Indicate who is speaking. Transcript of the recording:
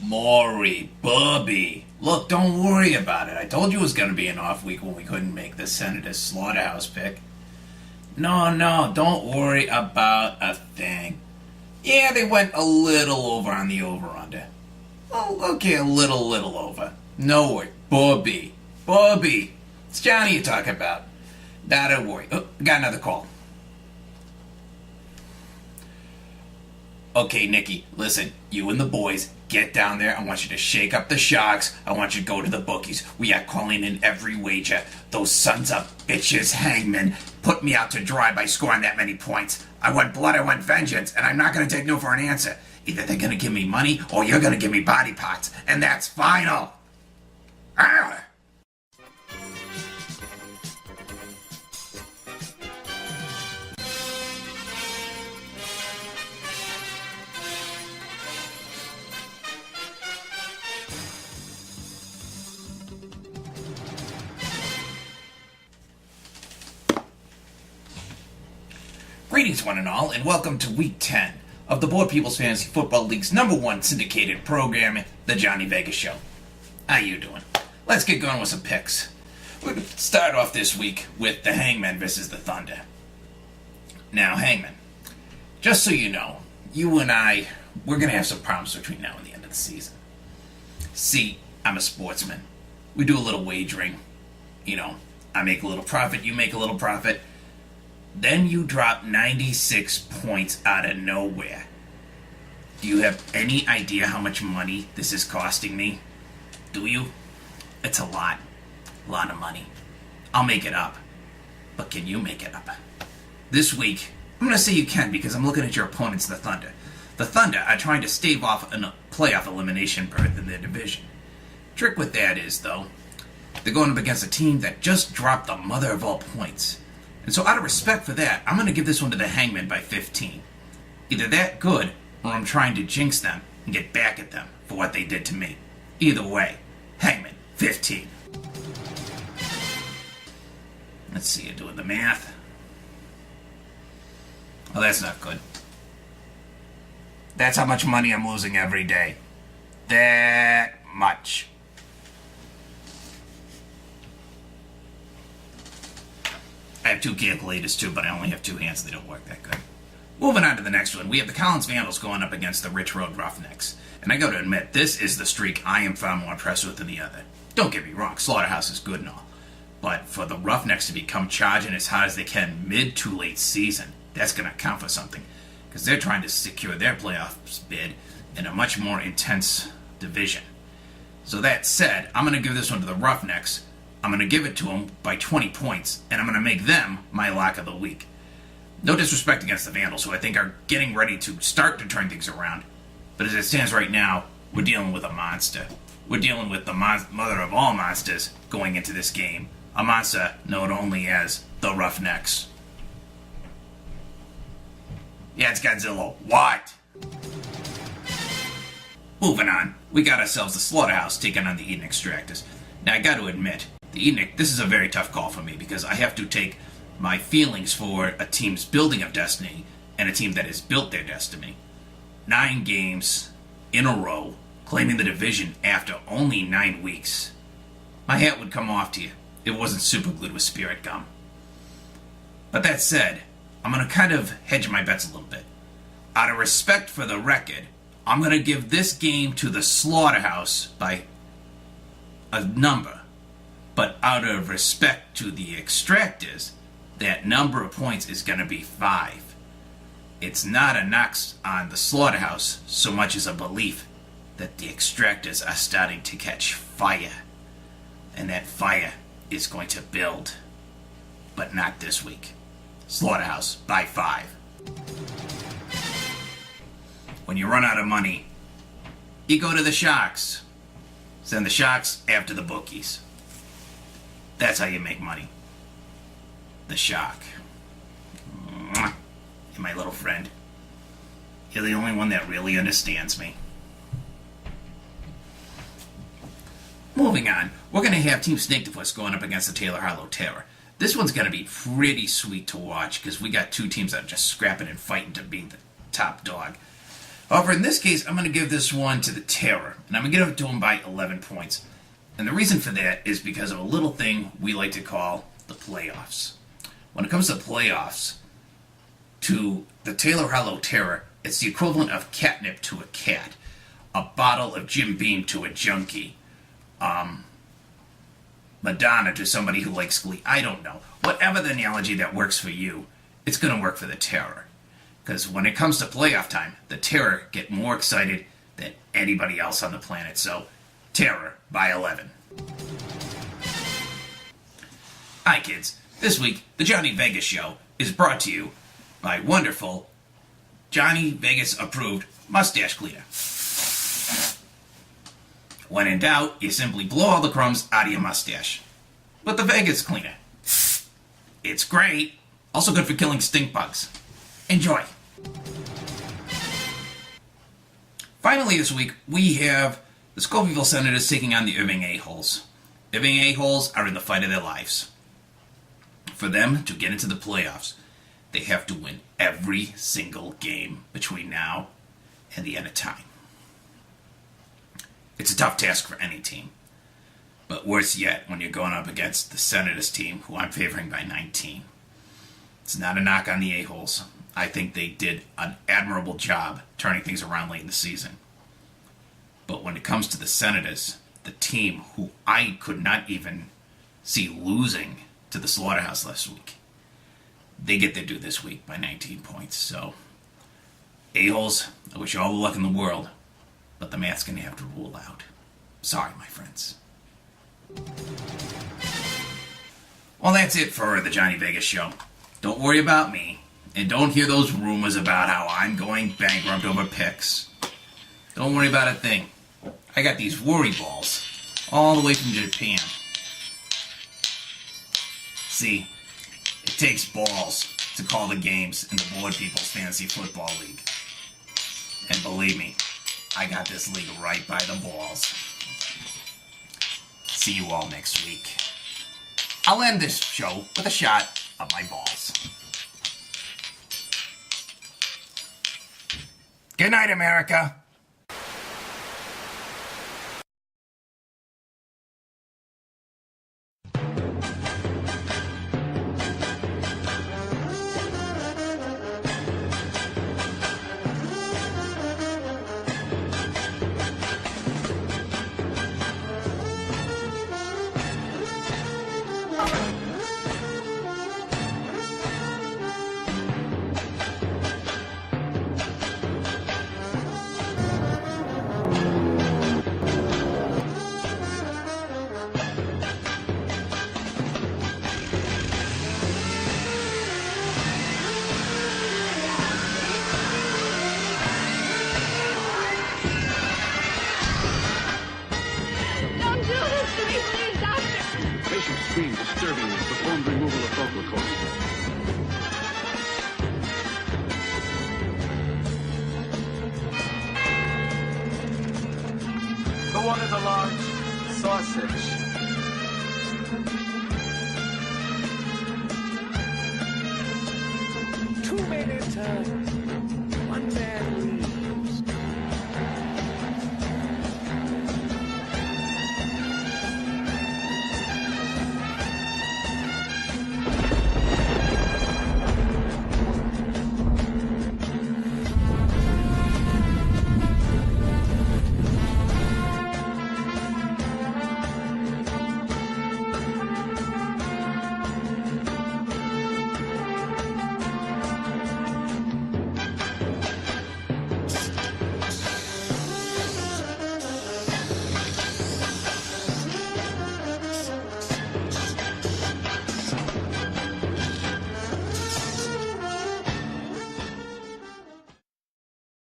Speaker 1: Maury, Bubby. Look, don't worry about it. I told you it was going to be an off week when we couldn't make the Senator's Slaughterhouse pick. No, don't worry about a thing. Yeah, they went a little over on the over-under. Oh, okay, a little over. No worry. Bubby. It's Johnny you talk about. Don't worry. Oh, got another call. Okay, Nikki, listen, you and the boys, get down there. I want you to shake up the Sharks. I want you to go to the bookies. We are calling in every wager. Those sons of bitches, hangmen, put me out to dry by scoring that many points. I want blood, I want vengeance, and I'm not going to take no for an answer. Either they're going to give me money, or you're going to give me body parts, and that's final. Arr! Greetings, one and all, and welcome to Week 10 of the Bored People's Fantasy Football League's #1 syndicated program, The Johnny Vegas Show. How you doing? Let's get going with some picks. We're going to start off this week with the Hangman versus the Thunder. Now, Hangman, just so you know, you and I, we're going to have some problems between now and the end of the season. See, I'm a sportsman. We do a little wagering. You know, I make a little profit, you make a little profit. Then you drop 96 points out of nowhere. Do you have any idea how much money this is costing me? Do you? It's a lot. A lot of money. I'll make it up. But can you make it up? This week, I'm going to say you can because I'm looking at your opponents, the Thunder. The Thunder are trying to stave off a playoff elimination berth in their division. Trick with that is, though, they're going up against a team that just dropped the mother of all points. And so out of respect for that, I'm going to give this one to the Hangman by 15. Either that good, or I'm trying to jinx them and get back at them for what they did to me. Either way, Hangman, 15. Let's see, you're doing the math. Oh, that's not good. That's how much money I'm losing every day. That much. I have two calculators too, but I only have two hands, so they don't work that good. Moving on to the next one, we have the Collins Vandals going up against the Rich Road Roughnecks. And I gotta admit, this is the streak I am far more impressed with than the other. Don't get me wrong, Slaughterhouse is good and all. But for the Roughnecks to become charging as hard as they can mid to late season, that's gonna count for something. Because they're trying to secure their playoffs bid in a much more intense division. So that said, I'm gonna give this one to the Roughnecks. I'm going to give it to them by 20 points, and I'm going to make them my lock of the week. No disrespect against the Vandals, who I think are getting ready to start to turn things around. But as it stands right now, we're dealing with a monster. We're dealing with the mother of all monsters going into this game. A monster known only as the Roughnecks. Yeah, it's Godzilla. What? Moving on, we got ourselves the Slaughterhouse taking on the Eden Extractors. Now, I got to admit, the Eden, this is a very tough call for me because I have to take my feelings for a team's building of destiny and a team that has built their destiny. 9 games in a row, claiming the division after only 9 weeks. My hat would come off to you. It wasn't super glued with spirit gum. But that said, I'm going to kind of hedge my bets a little bit. Out of respect for the record, I'm going to give this game to the Slaughterhouse by a number. But out of respect to the Extractors, that number of points is going to be 5. It's not a knock on the Slaughterhouse so much as a belief that the Extractors are starting to catch fire. And that fire is going to build. But not this week. Slaughterhouse by 5. When you run out of money, you go to the Sharks. Send the Sharks after the bookies. That's how you make money. The Shark. You're my little friend. You're the only one that really understands me. Moving on, we're going to have Team Snaketuplus going up against the Taylor Harlow Terror. This one's going to be pretty sweet to watch because we got two teams that are just scrapping and fighting to be the top dog. However, in this case, I'm going to give this one to the Terror, and I'm going to give it to him by 11 points. And the reason for that is because of a little thing we like to call the playoffs. When it comes to playoffs, to the Taylor Hollow Terror, it's the equivalent of catnip to a cat, a bottle of Jim Beam to a junkie, Madonna to somebody who likes Glee. I don't know. Whatever the analogy that works for you, it's going to work for the Terror. Because when it comes to playoff time, the Terror get more excited than anybody else on the planet. So, Terror by 11. Hi kids. This week, the Johnny Vegas Show is brought to you by wonderful Johnny Vegas approved mustache cleaner. When in doubt, you simply blow all the crumbs out of your mustache with the Vegas cleaner. It's great. Also good for killing stink bugs. Enjoy. Finally this week, we have the Scopeville Senators taking on the Irving A-holes. Irving A-holes are in the fight of their lives. For them to get into the playoffs, they have to win every single game between now and the end of time. It's a tough task for any team. But worse yet, when you're going up against the Senators team, who I'm favoring by 19. It's not a knock on the A-holes. I think they did an admirable job turning things around late in the season. But when it comes to the Senators, the team who I could not even see losing to the Slaughterhouse last week, they get their due this week by 19 points. So, A-holes, I wish you all the luck in the world, but the math's going to have to rule out. Sorry, my friends. Well, that's it for the Johnny Vegas Show. Don't worry about me, and don't hear those rumors about how I'm going bankrupt over picks. Don't worry about a thing. I got these worry balls all the way from Japan. See, it takes balls to call the games in the B.ored People's Fantasy Football League. And believe me, I got this league right by the balls. See you all next week. I'll end this show with a shot of my balls. Good night, America.
Speaker 2: Scream disturbingly, performed removal of vocal cords.
Speaker 3: Who wanted a large sausage?